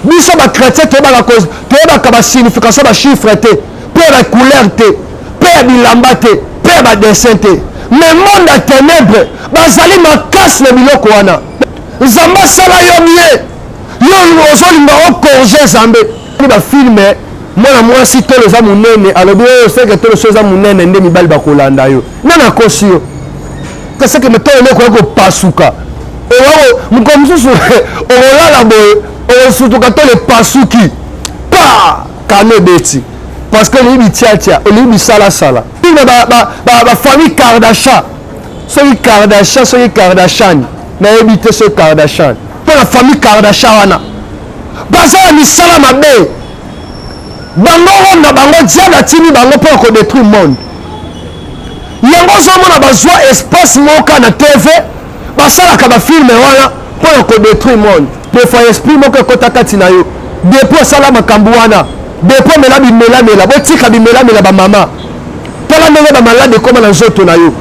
biso bachrétien toyebaka basignification bachiffre te mpe ya bacouleur te mpe ya bilamba te mpe ya badessin te mais monde ya ténèbre bazali makasi na biloko wana nzambe asala yo mie yo ozolinga okorge nzambe bafilme mwana mwasi tolo eza monene alobi oyo seke tolo so eza monene nde mibali bakolanda yo nani akosi yo kaseke metolo nde koya kopasuka moko mosusu okolala boye okosutuka tolo epasuki pa kano ebeti parce que oliyi bitiatia oliyi bisalasala bafamille Kardashian soki Kardashian nayebi te soki Kardashian mpo na famille Kardashian wana baza ya misala mabe bango wana bango diable atimi bango mpo na kodétruire monde yango ozomona bazwa espace moka na tv basalaka bafilme wana mpo na kodétruire monde defa esprit moko ekota kati na yo depo asala makambo wana depo mela bimelamela botika bimelamela bamama tala ndenge bamalade ekoma na nzoto na yo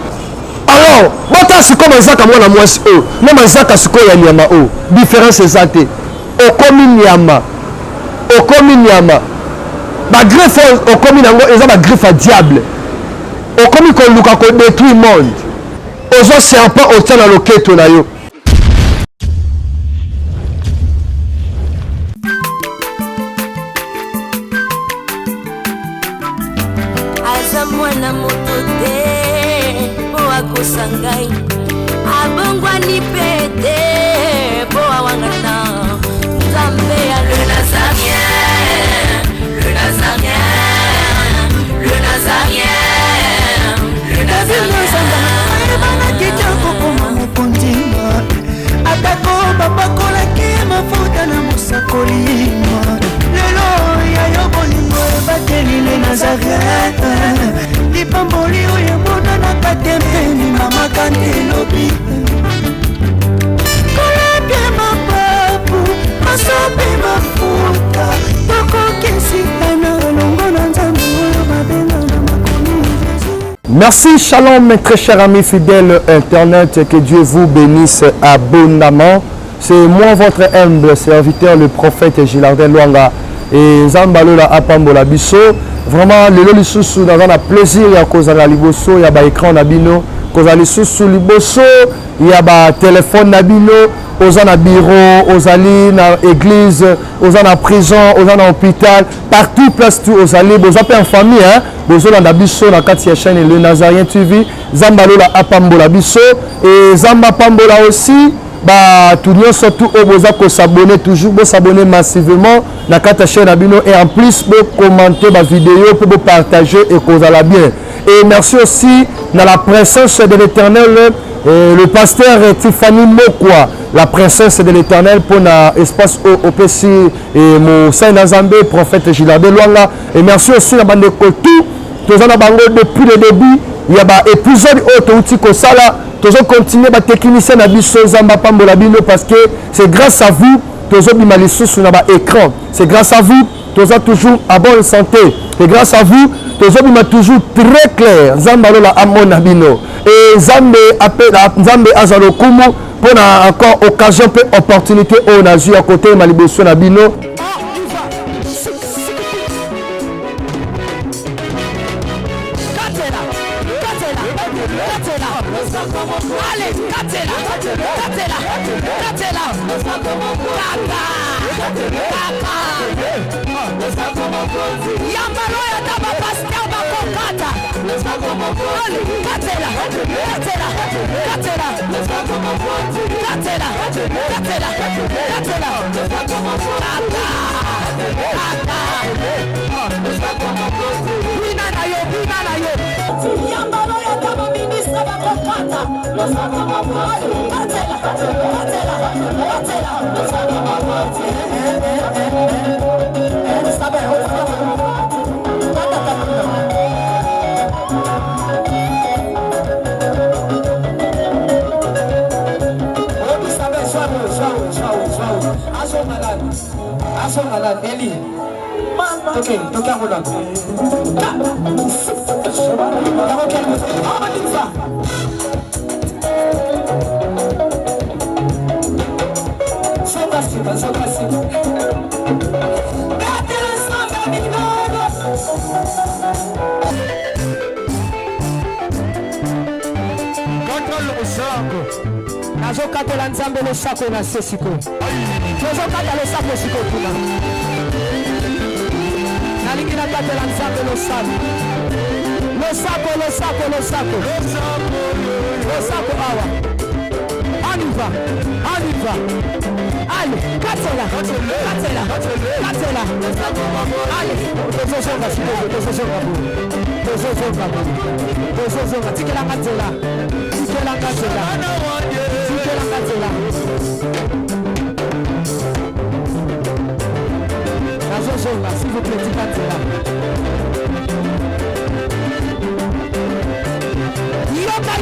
alors bota sikoyo manzaka mwana mwasi oyo na manzaka sikoyo ya nyama oyo différence eza te okomi nyama bagriffe okomi nango eza bagriffe ya diable okomi koluka kodétruire monde ozo serpent otia na loketo na yo aza mwana moto te po akosangai abongwani pete po awangana nzambe ya le nazarien le nazarien le nazarien le nazarien ebana kitoko koma mokondima atako bapakolaki mafuta na mosakolima lelo yayo bolingo ebateli le nazarete lipamboli oyo emonanaka tembeni mama kantelobi kolapie mapapu masope mafuta tokokesikana longo na nzambe oyo babengana makomi Jésus. Merci, shalom mes très chers amis fidèles internet, que Dieu vous bénisse abondamment. C'est moi votre humble serviteur, le prophète Gilardin Luanga et Zambalola Apambola Bisso. Vraiment, le lisusu dans un plaisir ya kozala liboso ya ba écran na bino, kozala lisusu liboso ya ba téléphone na bino, oza na bureau, ozali na église, oza na prison, oza na hôpital, partout place tout ozali, boza pe en famille hein, bozo na biso na kati ya chaîne Le Nazarien TV, Zambalola Apambola Bisso et Zamba Pambola aussi. Bah tout le monde surtout au boza ko s'abonner toujours bo s'abonner massivement na kata chaîne abino et en plus bo commenter ma vidéo pour partager et cause à la bien et merci aussi dans la présence de l'Éternel le pasteur Tiffany Mokwa la princesse de l'Éternel pour na espace au PC et mon saint Nazambe prophète Gilardin Luanga et merci aussi la bande tout tous en bango depuis le début il y a ba épisode auto outil ko sala toujours continuer ba technicien na biso Zamba Pambola bino parce que c'est grâce à vous toujours bima lisusu na ba écran c'est grâce à vous toujours toujours à bonne santé c'est grâce à vous toujours bima toujours très clair Zamba lola amona bino et Zambe appelle Zambe azalo kumu pour na encore occasion pe opportunité on a eu à côté malibeso na bino. Eli, okay, toka mwana. Nazokatela nzambe losako na se sikoyo. Tozokata losako sikoyo kuna. Nalingi nakatela nzambe losako. Losako awa. Aniva. Allez, katela. Allez, tozosonga sikoyo, tozosonga. Tikela katela. Nazosonga, s'il vous plaît, tikatela. Yoka.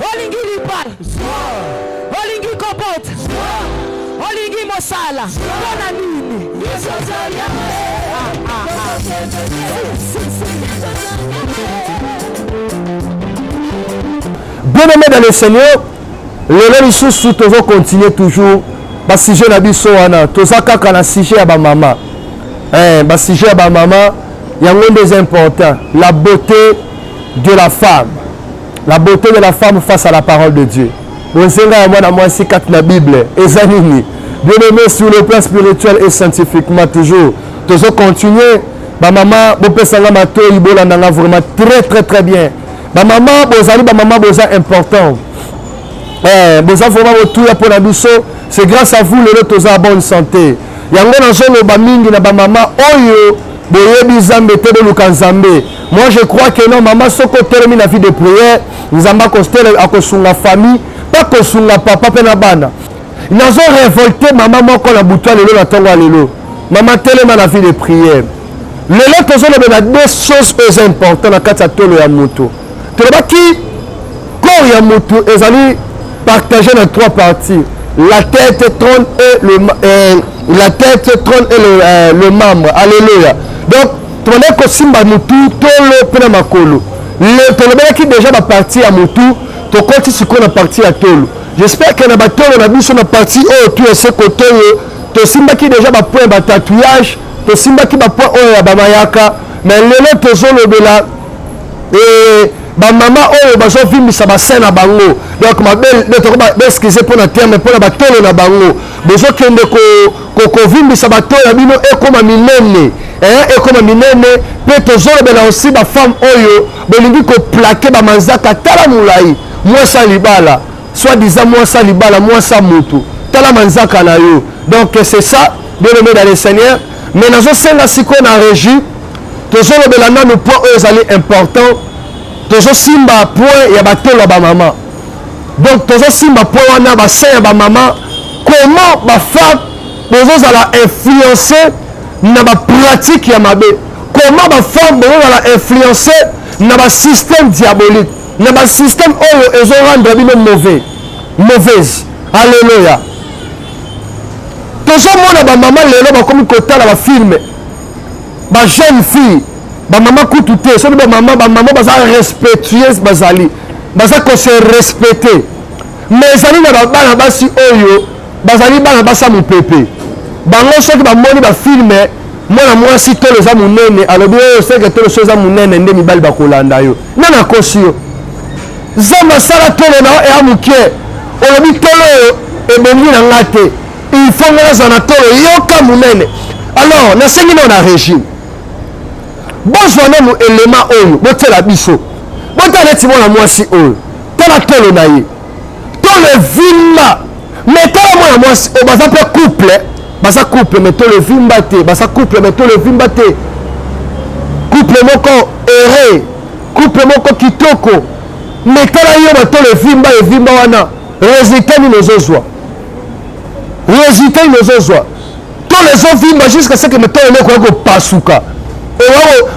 Olingi libala. Olingi kobote. Olingi mosala. Bona nini? Bien-aimés dans le Seigneur, le sous tout va continuer toujours. Le sujet na biso wana, toza kaka na sujet ya ba maman. Le sujet ya ba maman, il y a un des importants, la beauté de la femme. La beauté de la femme face à la parole de Dieu. Moi, c'est 4 la Bible. Bien-aimés sur le plan spirituel et scientifiquement toujours. Toujours continuer. Ma maman, vraiment très bien. Ma maman, important. C'est grâce à vous le tous en bonne santé. Moi je crois que non, maman, ce qu'on termine la vie de prière, nous avons construit la famille, pas construit la papa, pas la bana. Ils ont révolté maman, moi, quand la bouton, la tongue, maman, tellement la vie de prière. Le lot, nous avons deux choses très importantes dans le cas de Yamoto. Tu vois qui, quand Yamoto, ils allaient partager dans 3 parties. La tête, trône et le membre. Alléluia. Donc, tu vois que Simba Moutou, Tolo, Penamakolo. Le qui déjà va partir à Moutou, tu continues ce qu'on a parti à Tolo. J'espère que na Tolo, on a vu sur la partie où tu es ce côté, tu Simba qui déjà va prendre un tatouage, tu Simba qui va prendre un Bamayaka, mais le lot, tu es le là. Et ba maman oyo bazo vimbisa bassin na bango donc ma belle excusez pour le terme pour la batolo na bango bozo kende ko vimbisa batolo bino ekoma minene ekoma minene pe tozolo bela aussi ba femme oyo bolingi ko plaquer ba manzaka tala mulai moi ça libala soit disant moi ça libala moi ça mutu tala manzaka na yo donc c'est ça bien aimé dans le Seigneur mais nazo senga siko na régie tozolo bela na le point oyo zali important. Tozo simba point ya batelo ba maman. Donc tozo simba point wana ba sein ya ba maman. Comment ba femme bozo la influencer na ba pratique ya mabe. Comment ba femme bozo la influencer na ba système diabolique. Na ba système oyo ezo rendre bino mauvaise. Alléluia. Tozo mona ba maman lelo ba komi kotala ba film. Ba jeune fille ba maman kutute so ba maman baza respectueuse bazali baza ko se respecter mais zali na bana basi oyo bazali bana basa mupepe bango soki ba moni ba filme mwana mwasi tolo za munene alobi oyo seke tolo so za munene nde mibali bakolanda yo nana kosi yo za masala tolo na e amuke olobi tolo oyo ebongi na ngate il faut ngana na tolo yoka munene alors na sengi na régime bonjour nous élément oyo botela biso botala ti mwana mwasi oyo tala tolo na ye tolo vimba mais tala mwana mwasi oyo baza pe couple mais tolo vimba te baza couple mais tolo vimba te couple moko heureux couple moko kitoko mais tala yo batolo vimba wana résultat ni nozozwa tolo ezovimba jusqu'à ce que metolo neko ko pasuka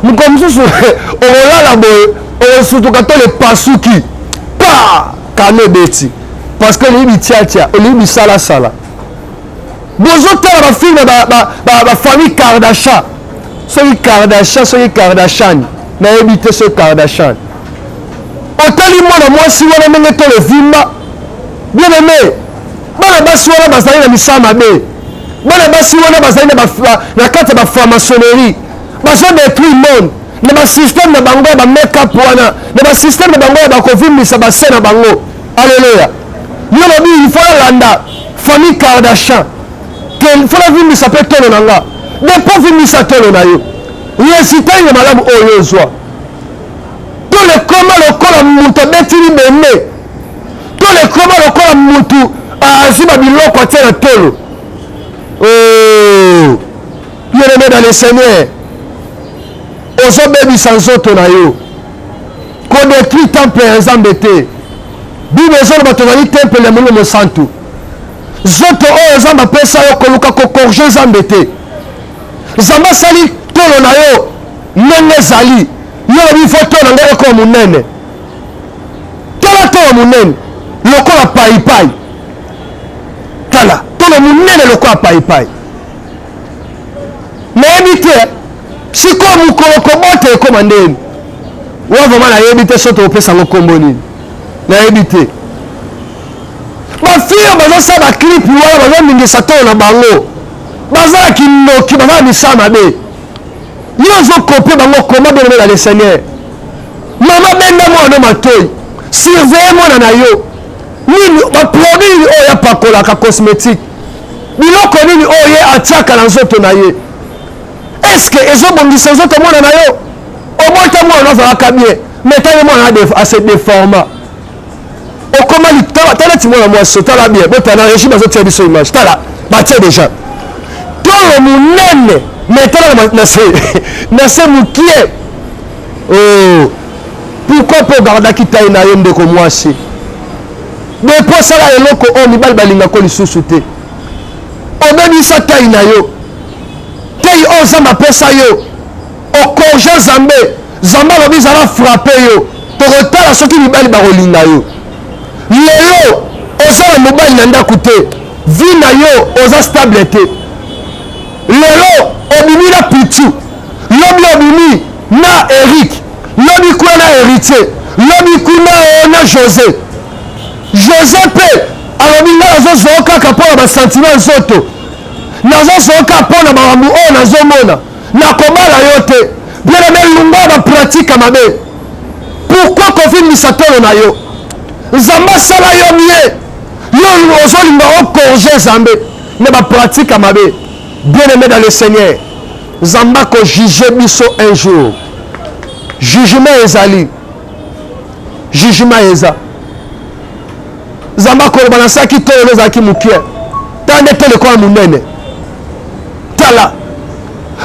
mukomususu olala boye osutuka to le pasuki pa kane beti parce que libi tiatia libi sala bozo tala ba film ba famille Kardashian soki Kardashian na ebite ce Kardashian otali mwana mwasi wana ndenge to le vimba bien aimé bana basi wana bazali na misala mabe bana basi wana bazali na kati ya baframaçonnerie bazodétruire monde na basystème na bango ya bamake-up wana na basystème na bango ya bakovimbisa base na bango alleluya yo lobi ifola landa famille Kardashian fola vimbisa mpe tolo na nga depo vimbisa tolo na yo yesitange malamu oyo ozwa to lekoma lokola mutu abetili bende to lekoma lokola mutu azwi babiloko atia na tolo bien-aimé dans le Seigneur ozobebisa nzoto na yo kodétruire temple ya nzambe te bible ezoloba tozali temple ya molimo santu nzoto oyo nzambe apesa yo koluka kokorge nzambe te nzambe asali tolo na yo ndenge ezali yo lobi fo tolo na ngai ekola monene tala tolo monene lokola paipai tala tolo monene lokola paipai nayebi te sikoyo mokolo kobota ekoma ndeni wa vraimen nayebi te soki tokopesango nkombo nini nayebi te bafille oyo bazosala baclipe wana bazomingisa tolo na bango bazalaki noki bazala misala mabe yo ozokopie bango koma bien na le Seigneur mama benda mwana matoi surveille mwana na yo nini baproduit nini oyo apakolaka cosmétique biloko nini oyo ye atiaka na nzoto na ye est-ce que ezobongisa nzoto mwana na yo obota mwana azalaka bien mais tani mwana ase déforma okoma tala ti mwana mwasi tala bien botana régime azotia biso image tala batie déjà tolo monene mais tala na se mokie pourquoi mpo ogardaki tai na yo ndeko mwasi depo osala eloko oyo mibali balingako lisusu te obebisa tai na yo tei oyo nzambe apesa yo okorge nzambe nzambe alobi ezala frappe yo tokotala soki mibali bakolinga yo lelo ozala mobali na ndako te vi na yo oza stable te lelo obimi na pitu lobi obimi na Eric lobi kuna na héritier lobi kuna na José mpe alobi nga nazozoa kaka mpo na basentiment nzoto nazozoa kaka mpo na makambo oyo nazomona nakobala yo te bien-aimé lungwa bapratike mabe pourkui kofimbisa tolo na yo nzambe asala yo mie yo ozolinga okorge nzambe na bapratike mabe bien-aimé dans le Seigneur nzambe akojuge biso un jour jugement ezali jugement eza nzambe akoloba nasalaki tolo ezalaki mokie tala nde tolo ekola monene tala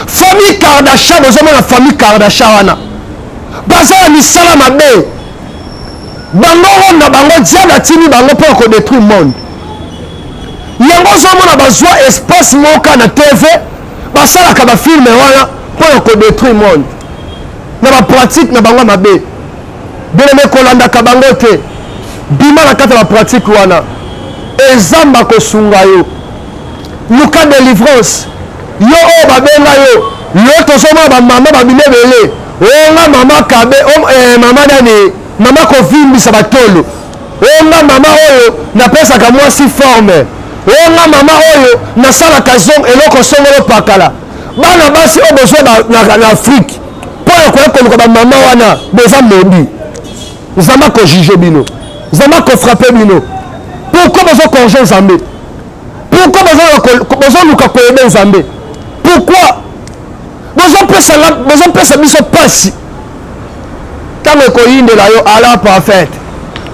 famille Kardashian bozomona famille Kardashian wana baza na misala mabe bango oyo na bango diable atimi bango mpo kodétruire monde yango ozomona bazwa espace moka na TV basalaka bafilme wana mpo kodétruire monde na bapratike na bango mabe bien-aimé kolandaka bango te bima na kati ya bapratike wana ezamba kosunga yo luka délivrance yo oyo babenga yo tozomona bamama babina ebele onga mama kabe mama nani mama kovimbisa batolo onga mama oyo napesaka mwasi forme onga mama oyo nasalaka eloko songolo pakala bana basi oyo bozwa na Afrique mpo na koya koluka bamama wana boza mobi nzambe akojuge bino nzambe akofrape bino pourkui bozokorge nzambe pourkui bozoluka koyebe nzambe pourquoi bozopesa biso pasi ntango ekoyindela yo ala prophète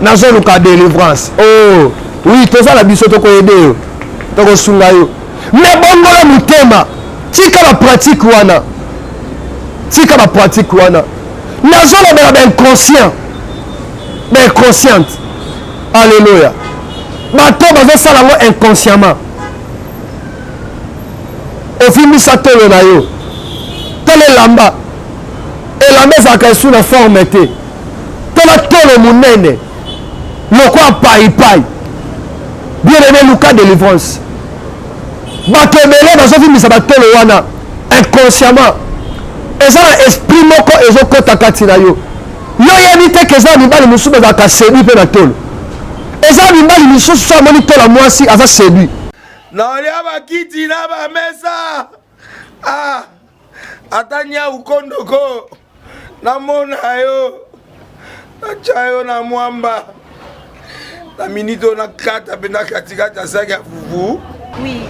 nazoluka délivrance oh oui tozala biso tokoyede yo tokosunga yo mais bongola motema tika bapratike wana nazolobela bainconsciente alleluya bato bazosala yango inconsciemment ofimbisa tolo na yo tala elamba ezalaka esu na forme te tala tolo monene lokwa paipai bien-aimé luka délivrance bato ebele bazofimbisa batolo wana inconsciemment eza na esprit moko ezokota kati na yo yo yebi te ke eza mibali mosusu ezalaka sebi mpe na tolo eza mibali misusu so amoni tola mwasi aza séduit naolia bakiti na bamesa ata nya ukondoko namona yo nacha yo na mwamba na minito na kata pena katikati ya saki ya fufu. Oui,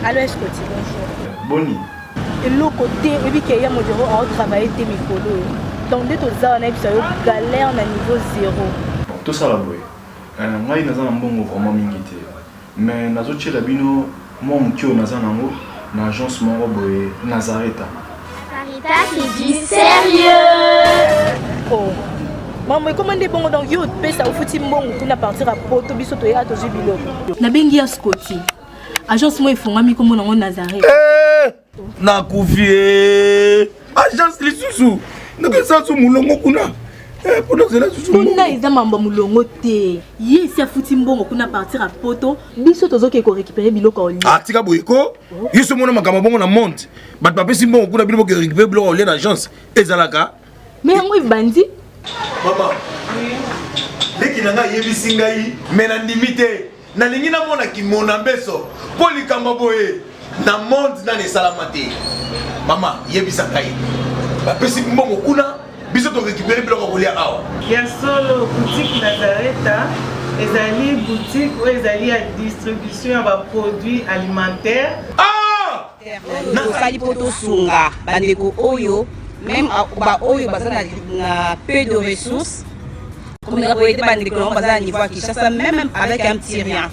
allô, est-ce que tu bonjour? Boni. Et l'autre côté, et puis qu'il y a mon bureau à travailler tes micros. Donc, dès que tu as un épisode, galère à niveau 0. Tout ça là, boy. Moi, il y a un bon vraiment mingité. Mais nazo tchela bino, moi mon tio naza nango, na agence moro boy Nazareta. Sarita qui dit sérieux. Oh. Maman, comment est bon donc yo pe ça au fouti mbongo kuna partir à poto biso to ya to jibilo. Na bengi ya Scotty. Agence moi ifonga mi comme nango Nazareta. Na kufie. Agence lisusu. Naka sa su mulongo kuna. Pour nous là susu. Kuna eza mambo mulongo te. Ye si a fouti mbongo kuna partir à poto biso to zoke ko récupérer biloko oli. Ah tika boyeko. Yeso mona makamba bongo na monte. Bat papesi mbongo kuna biloko ko récupérer biloko oli na agence. Ezalaka. Mais yango bandi. Maman. Dès qu'il n'a yebisi ngai mais na limité. Na lingi na mona ki mona beso. Poli kamba boye. Na monte na ne salamate. Maman, yebisa ngai. Papesi mbongo kuna biso to récupérer biloko ko lia awa. Ya solo boutique Nazareta, ezali boutique où ezali à distribution de produits alimentaires. Ah! Fali poto sunga bandeko oyo même ba oyo bazana na peu de ressources comme la boîte bandeko bazana niveau à Kinshasa même avec un petit rien.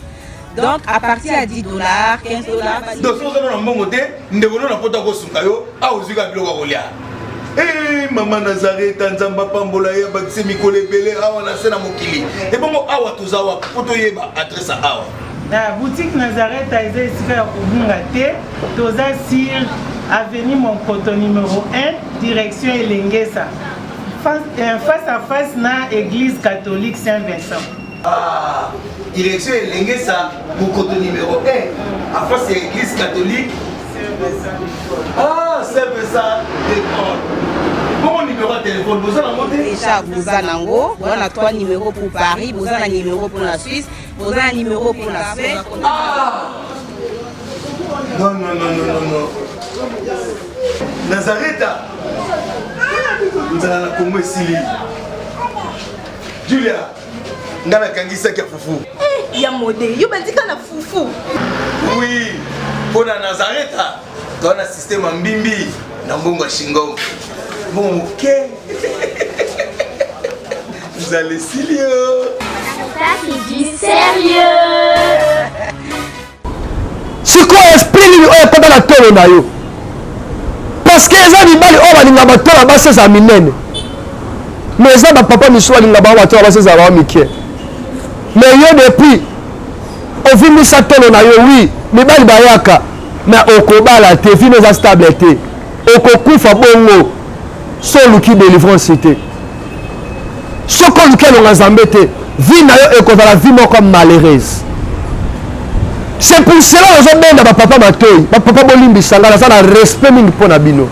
Donc à partir à $10, $15. Donc si vous avez un bon côté, nous devons la poto ko sunga yo, a ozuka biloko ko lia. Eh maman Nazareta nzamba pambola ya bakise mikole belé awa na sena mokili. Et bon awa tozawa poto yeba adresse awa. La boutique Nazareta est ici à Kubungate, toza sur avenue Monkoto numéro 1, direction Elengesa. Face à face na église catholique Saint-Vincent. Ah, direction Elengesa, Monkoto numéro 1, à face à l'église catholique Saint-Vincent. Ah, Saint-Vincent d'école. Bon numéro de téléphone, vous allez monter. Déjà vous anango, on a 3 numéros pour Paris, vous avez un numéro pour la Suisse, vous avez un numéro pour la Suède. Ah! Non, non, non, non, non, non. Nazareta. Nous allons la Congo Sili. Julia. Nous allons kangisa kia fufu. Eh, ya modé, yo bandika na fufu. Oui. Pour la Nazareta, tu as un système en bimbi. Na mbongo shingo. Bon, ok. Vous allez Silio. Sarita qui dit sérieux. C'est quoi esprit lui oyo kota na tolo na yo parce que eza mibali oyo balinga batola baseza minene mais eza bapapa misu balinga bango batola baseza bango mike mais yo depuis ovimisa tolo na yo wi mibali bayaka mais okobala te vino eza stable te okokufa bongo so oluki délivrance te soki oluki elonga nzambe te vie na yo ekozala vie moko malheureuse. C'est pour cela que nous avons dit papa Matoy, papa Bolimbi Sangala, ça a respect mingi pour Nabino.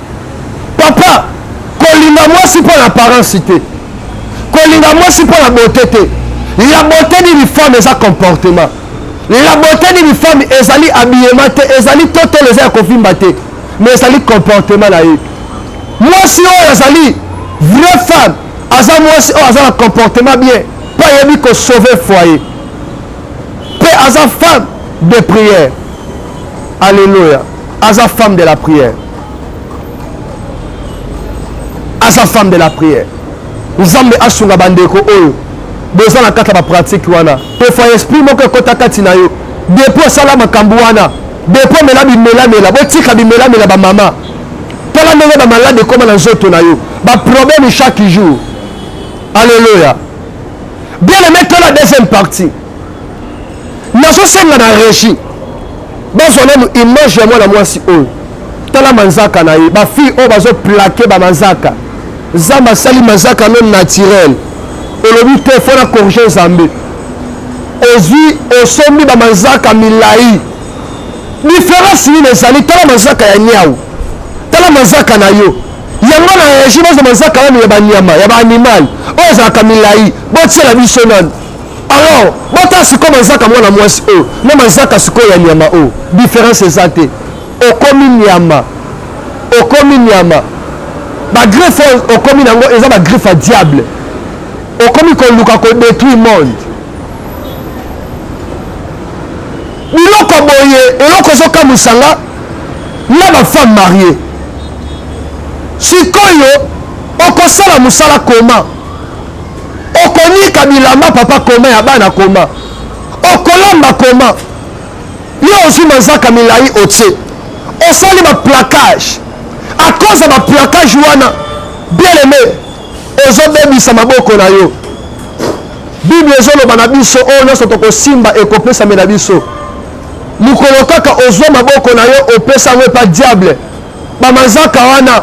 Papa, kolinga moi si pour l'apparence, kolinga moi si pour la beauté. La beauté d'une femme est un comportement. La beauté d'une femme est un habillement, est un tout les airs qu'on filme, mais c'est un comportement là. Moi si on est une vraie femme, moi si on a un comportement bien, pas yébi qu'on sauve le foyer. Peu à une femme de prière. Alléluia. À sa femme de la prière. À sa femme de la prière. Nzambe asunga bandeko oyo. Besoin na kata ba pratique wana. Pe fa esprit moko kota kati na yo. Depuis sala makambu wana. Depuis mela mela. Botika mela ba mama. Tala ndenge ba malade koma na nzoto na yo. Ba problème chaque jour. Alléluia. Bien aimé la deuxième partie. Nazosenga na régie bazona mu image ya mwana mwasi oyo tala manzaka na ye bafille oyo bazoplake bamanzaka nzambe asali manzaka non naturel olobi te fona corrige nzambe ozwi osombi bamanzaka milai différence nini ezali tala manzaka ya nyau tala manzaka na yo yango na régie bazo manzaka wana ya banyama ya baanimal oyo ezalaka milai botiela biso nani Alors, bota siko manzaka mwana mwasi o, na manzaka siko ya nyama o. Différence ezate. Okomi nyama. Okomi nyama. Ba greffe okomi nango eza ba greffe à diable. Okomi ko luka ko détruire monde. Biloko boye, eloko zoka musanga na ba femme mariée. Sikoyo okosala musala koma. Okonika bilamba papa koma ya bana koma. Okolamba koma. Yo aussi manzaka milai otie. Osali ba placage. À cause de ma placage wana, bien aimé, ozobebisa maboko na yo. Bible ezoloba na biso oyo nyonso tokosimba ekopesa na biso. Mukolo kaka ozwa maboko na yo opesa ngo pa diable. Bamanzaka wana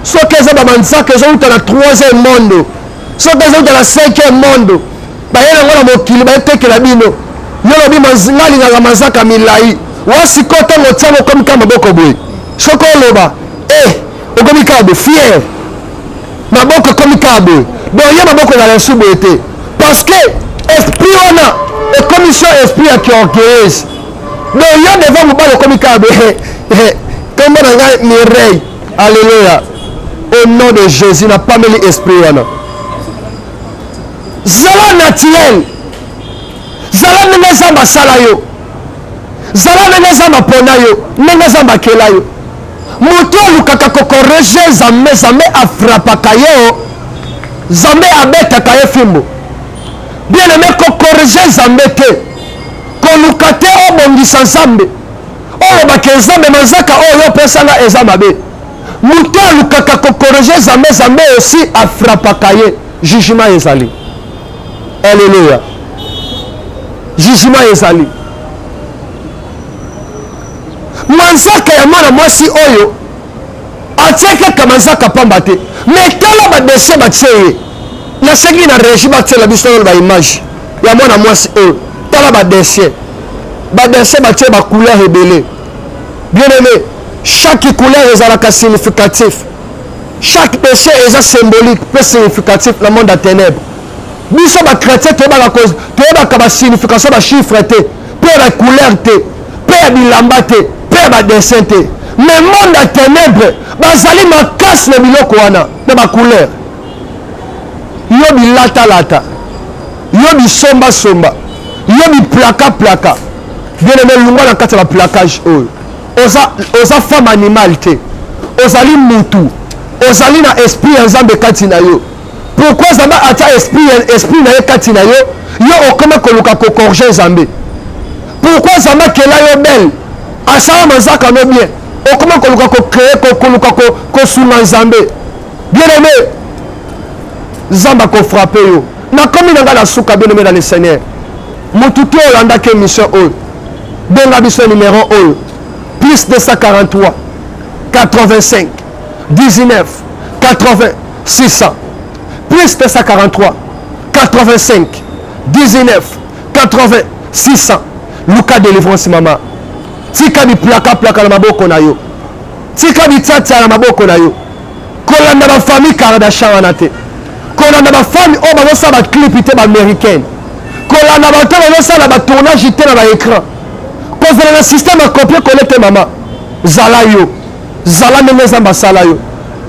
soki eza bamanzaka ezouta na 3e monde. Soki ezouta na 5e monde. Bayela ngo na mokili bayetekela bino. Yo lobi manzingali ngaka manzaka milai. Wasi kota ngo tiango comme kama maboko boye. Soko loba okomi kabo fier maboko komi kabo donc ye maboko na la souboete parce que esprit wana et commission esprit qui orgueilleuse donc yo devant mobali komi kabo comme na ngai Mireille alléluia au nom de Jésus na pameli esprit wana zala naturel zala ndenge zamba sala yo zala ndenge zamba pona yo ndenge zamba kela yo moto alukaka kokorege zambe afrapaka yo zambe abetaka ye fimbo bien aimé kokorege zambe te koluka te obongisa nzambe olobaka nzambe manzaka oyo opesanga eza mabe moto alukaka kokorege zambe aussi afrapaka ye jugement ezali alléluia jugement ezali manzaka ya mwana mwasi oyo atie kaka manzaka pamba te mais tala badeshe batie ye nasengi na régi batiela biso oyo baimage ya mwana mwasi oyo tala badeshe batie bacouleur ebele bien aimé chaque couleur ezalaka significatif chaque péché eza symbolique pe significatif na monde ya ténèbre biso bachrétien toyebaka basignification bachiffre te mpe ya couleur te mpe ya bilamba te mpe ya badessin te mais monde ya ténèbre bazali makasi na biloko wana na bacouleur yo bilatalata yo bisombasomba yo biplaka bien aimé lungwa na kati ya baplakage oyo oza femme animal te ozali mutu ozali na esprit ya nzambe kati na yo pourquoi nzambe atia esprit na ye kati na yo yo okoma koluka kokorge nzambe pourquoi nzambe akela yo belle asala manzaka no bien okoma koluka kocreye koluka kosunga nzambe bien aimé nzambe akofrape yo nakomi na ngai na suka bien aimé dans le Seigneur mutu te olandaki émission oyo benga biso numéro oyo plus 243 85 19 80 600 plus 243 85 19 80 600 luka délivrance mama tika biplaka na maboko na yo tika bitiatia na maboko na yo kolanda bafamille Kardashian wana te kolanda bafamille oyo bazosala baclip te baaméricaine kolanda bato bazosala batournage te na baécran kozala na système acopie kole te mama zala yo zala ndenge nzambe asala yo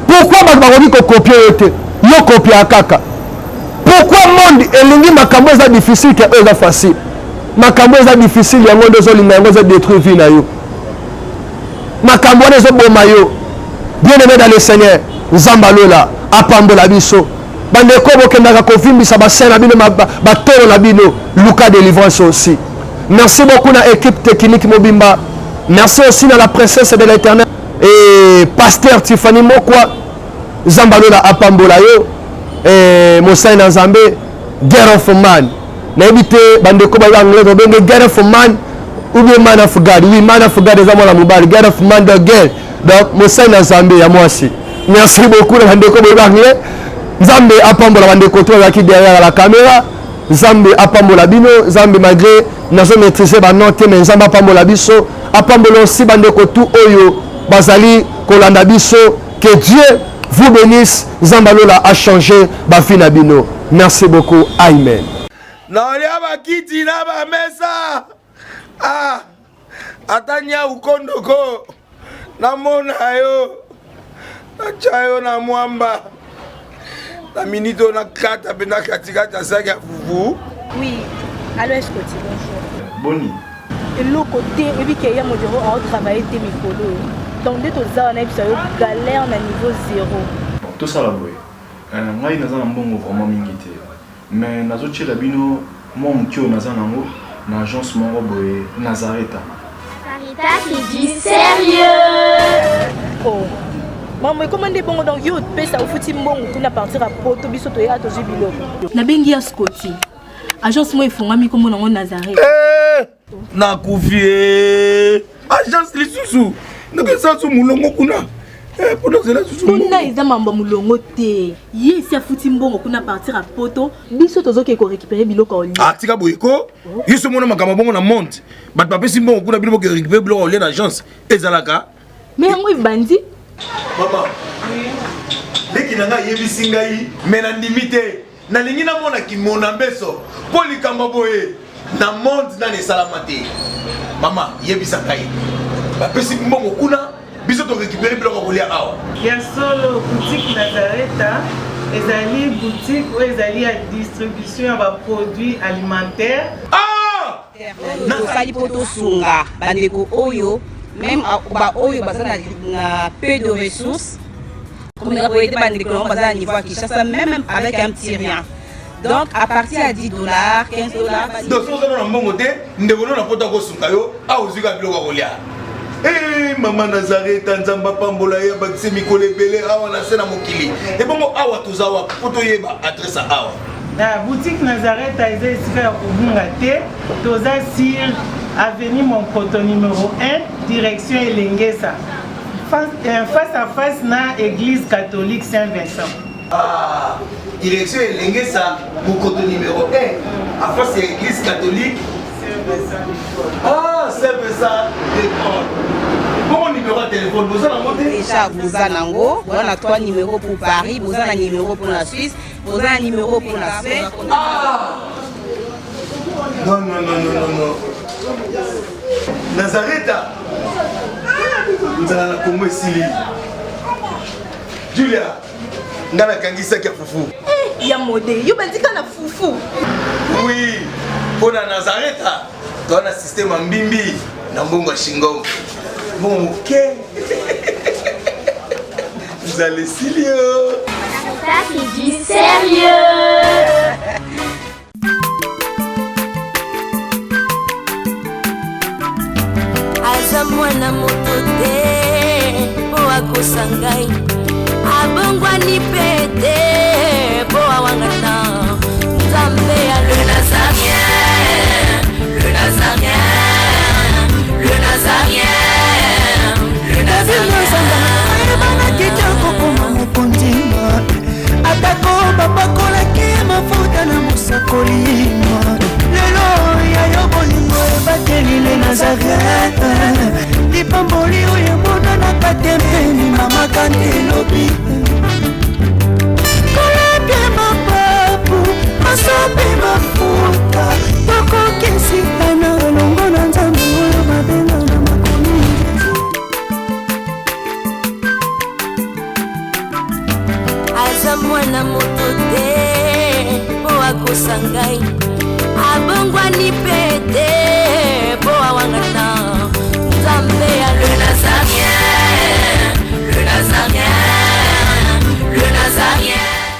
pourquoi bato bakoki kokopie yo te yo kopia kaka pourquoi monde elingi makambo eza difficile ke oyo eza facile makambo eza difficile yango nde ozolinga yango eza détruire vie na yo makambo wana ezoboma yo bien aimé dans le Seigneur nzambe alola apambola biso bandeko bokendaka kovimbisa basai na bino batolo na bino luka délivrance aussi. Merci beaucoup na équipe technique mobimba. Merci aussi dans la présence de l'Éternel et pasteur Tiffany Mokwa Zambalola apambola yo et Mosai na Nzambe Girl of Man. Na ebite bandeko ba anglais do benge Girl of Man ou bien Man of God. Oui, Man of God eza mwana mobali Girl of Man the girl. Donc Mosai na Nzambe ya mwasi. Merci beaucoup na bandeko ba anglais. Nzambe apambola bandeko to yaki derrière la caméra. Nzambe apambola bino, Nzambe malgré nazo maîtriser ba note mais Nzambe apambola biso, apambola aussi bandeko tout oyo bazali kolanda biso. Que Dieu vous bénisse. Nzambe lola a changé ba vie na bino. Merci beaucoup. Amen. naolia bakiti na bamesa. Ah, atanya ukondoko namona yo nachayo na mwamba na minito na kata pena katikata saki ya fufu. Oui, allô Escoti, bonjour. Boni. Et l'autre côté, et puis qu'il y a mon bureau à travailler tes micros. Donc, dès que tu as un galère à niveau 0. Tout ça là, oui. Moi, je suis vraiment mingité. Mais je suis bino mon kyo nazanango na agence moro boye Nazareta. Caritas qui dit sérieux. Oh. Maman, comment est bon donc yo pesa au fouti mbongo kuna partir à poto biso to ya to jibilo. Na bengi ya Scotty. Agence moi ifunga mi comme na Nazareta. Na kufie. Agence lisusu. Ndeke sansu mulongo kuna. Pour cela susu. Kuna eza mamba mulongo te. Yesi afuti mbongo kuna partir à poto biso to zoke ko récupérer biloko oli. Ah tika boyeko. Yeso mona makamba bongo na monte. Bat pape simbongo kuna biloko ko récupérer biloko oli na agence. Ezalaka. Mais yango bandi. Maman. Leki nanga yebisi ngai mena ndimite. Na lingi na mona ki mona mbeso. Poli kamba boye. Na monde na ne salamate. Mama yebisa ngai. Pape simbongo kuna biso to récupérer biloko ko lia awa. Ya solo boutique Nazareta, ezali boutique où ezali à distribution de produits alimentaires. Ah! Tosali poto sunga bandeko oyo même ba oyo bazana na peu de ressources. Comme on a été bandeko bazana niveau à Kinshasa même avec un petit rien. Donc à partir à $10, $15. Donc si on a un bon côté, nous devons na poto ko sunga yo a ozuka biloko ko lia. Eh maman Nazareta nzamba pambola ya bakise mikole belé awa na sena mokili. Et bon awa tozawa poto yeba adresse awa. La boutique Nazareta est ici à Kubungate, toza sur avenue Monkoto numéro 1, direction Elengesa. Face à face na église catholique Saint-Vincent. Ah, direction Elengesa, Monkoto numéro 1, à face à l'église catholique Ah, c'est ça, d'accord. Bon numéro de téléphone, vous avez monté déjà, vous avez nango, vous avez 3 numéros pour Paris, vous avez un numéro pour la Suisse, vous avez un numéro pour la Suède. Ah non, non, non, non, non, non. Nazareta vous avez la Congo ici. Julia, vous avez un qui a foufou. Eh, ya modé, yo bandika na foufou. Oui, pour la Nazareta, tu as un système en bimbi, dans Bongo Shingo. Bon, ok. Vous allez sérieux. Caritas qui dit sérieux. Aza mwana moto te po akosa ngai abongwani pete po awangana Nzambe ya le Nazarien, le Nazarien, le Nazarien, le Nazarien. Ebana kitoko koma mokondima atako bapakolaki mafuta na mosakolima lelo yayo bolingo ebateli le Nazareta lipamboli oyo emonanaka tembeni mama kandelobi kolapie mapapu masobe